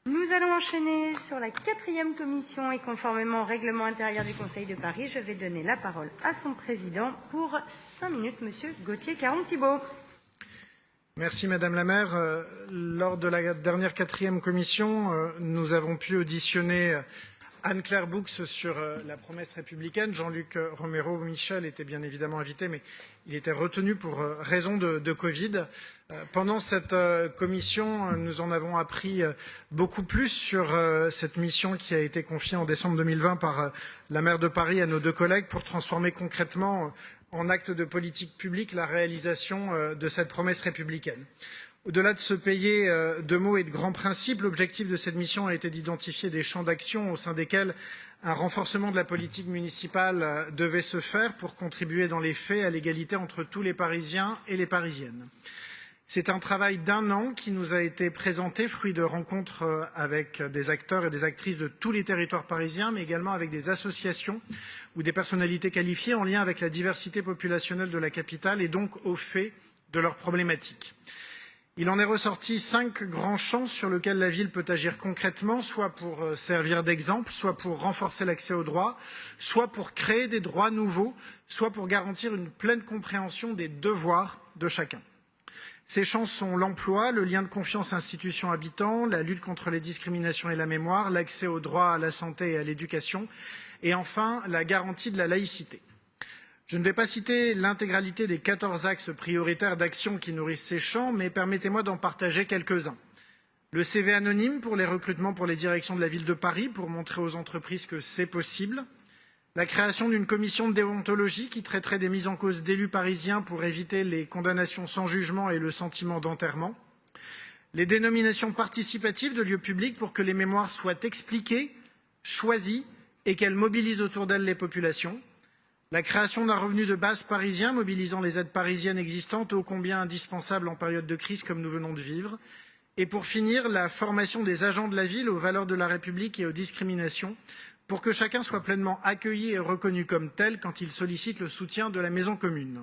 Nous allons enchaîner sur la 4e commission et conformément au règlement intérieur du Conseil de Paris, je vais donner la parole à son président pour 5 minutes, Monsieur Gauthier-Caron-Thibault. Merci Madame la maire. Lors de la dernière 4e commission, nous avons pu auditionner Anne-Claire Boux sur la promesse républicaine. Jean-Luc Romero Michel était bien évidemment invité, mais il était retenu pour raison de Covid. Pendant cette commission, nous en avons appris beaucoup plus sur cette mission qui a été confiée en décembre 2020 par la maire de Paris à nos 2 collègues pour transformer concrètement en acte de politique publique la réalisation de cette promesse républicaine. Au-delà de se payer de mots et de grands principes, l'objectif de cette mission a été d'identifier des champs d'action au sein desquels un renforcement de la politique municipale devait se faire pour contribuer dans les faits à l'égalité entre tous les Parisiens et les Parisiennes. C'est un travail d'1 an qui nous a été présenté, fruit de rencontres avec des acteurs et des actrices de tous les territoires parisiens, mais également avec des associations ou des personnalités qualifiées en lien avec la diversité populationnelle de la capitale et donc au fait de leurs problématiques. Il en est ressorti 5 grands champs sur lesquels la ville peut agir concrètement, soit pour servir d'exemple, soit pour renforcer l'accès aux droits, soit pour créer des droits nouveaux, soit pour garantir une pleine compréhension des devoirs de chacun. Ces champs sont l'emploi, le lien de confiance institution-habitant, la lutte contre les discriminations et la mémoire, l'accès aux droits, à la santé et à l'éducation, et enfin la garantie de la laïcité. Je ne vais pas citer l'intégralité des 14 axes prioritaires d'action qui nourrissent ces champs, mais permettez-moi d'en partager quelques-uns. Le CV anonyme pour les recrutements pour les directions de la ville de Paris, pour montrer aux entreprises que c'est possible. La création d'une commission de déontologie qui traiterait des mises en cause d'élus parisiens pour éviter les condamnations sans jugement et le sentiment d'enterrement. Les dénominations participatives de lieux publics pour que les mémoires soient expliquées, choisies et qu'elles mobilisent autour d'elles les populations. La création d'un revenu de base parisien mobilisant les aides parisiennes existantes, ô combien indispensables en période de crise comme nous venons de vivre. Et pour finir, la formation des agents de la ville aux valeurs de la République et aux discriminations, pour que chacun soit pleinement accueilli et reconnu comme tel quand il sollicite le soutien de la maison commune.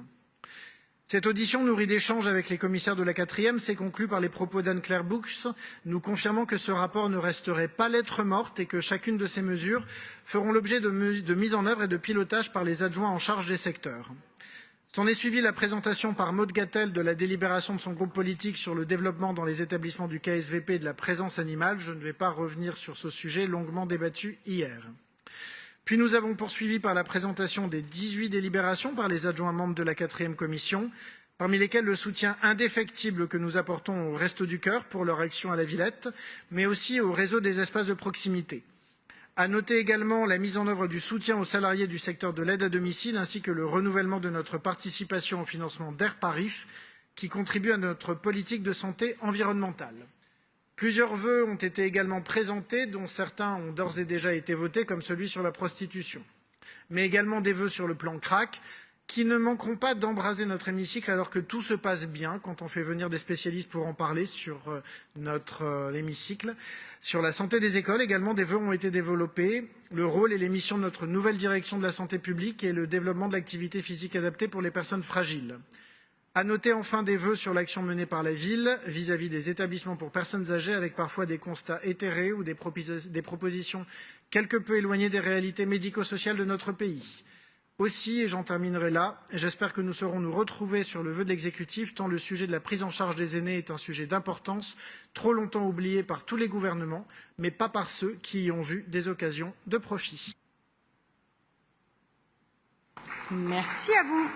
Cette audition nourrie d'échanges avec les commissaires de la 4e s'est conclue par les propos d'Anne-Claire Boux, nous confirmant que ce rapport ne resterait pas lettre morte et que chacune de ces mesures feront l'objet de mise en œuvre et de pilotage par les adjoints en charge des secteurs. S'en est suivi la présentation par Maud Gattel de la délibération de son groupe politique sur le développement dans les établissements du KSVP de la présence animale. Je ne vais pas revenir sur ce sujet longuement débattu hier. Puis nous avons poursuivi par la présentation des 18 délibérations par les adjoints membres de la 4e commission, parmi lesquels le soutien indéfectible que nous apportons au Restos du Cœur pour leur action à la Villette, mais aussi au réseau des espaces de proximité. À noter également la mise en œuvre du soutien aux salariés du secteur de l'aide à domicile, ainsi que le renouvellement de notre participation au financement d'Airparif, qui contribue à notre politique de santé environnementale. Plusieurs vœux ont été également présentés, dont certains ont d'ores et déjà été votés, comme celui sur la prostitution. Mais également des vœux sur le plan CRAC, qui ne manqueront pas d'embraser notre hémicycle alors que tout se passe bien quand on fait venir des spécialistes pour en parler sur notre hémicycle. Sur la santé des écoles, également, des vœux ont été développés. Le rôle et les missions de notre nouvelle direction de la santé publique et le développement de l'activité physique adaptée pour les personnes fragiles. À noter enfin des vœux sur l'action menée par la ville vis-à-vis des établissements pour personnes âgées avec parfois des constats éthérés ou des propositions quelque peu éloignées des réalités médico-sociales de notre pays. Aussi, et j'en terminerai là, j'espère que nous saurons nous retrouver sur le vœu de l'exécutif tant le sujet de la prise en charge des aînés est un sujet d'importance, trop longtemps oublié par tous les gouvernements, mais pas par ceux qui y ont vu des occasions de profit. Merci à vous.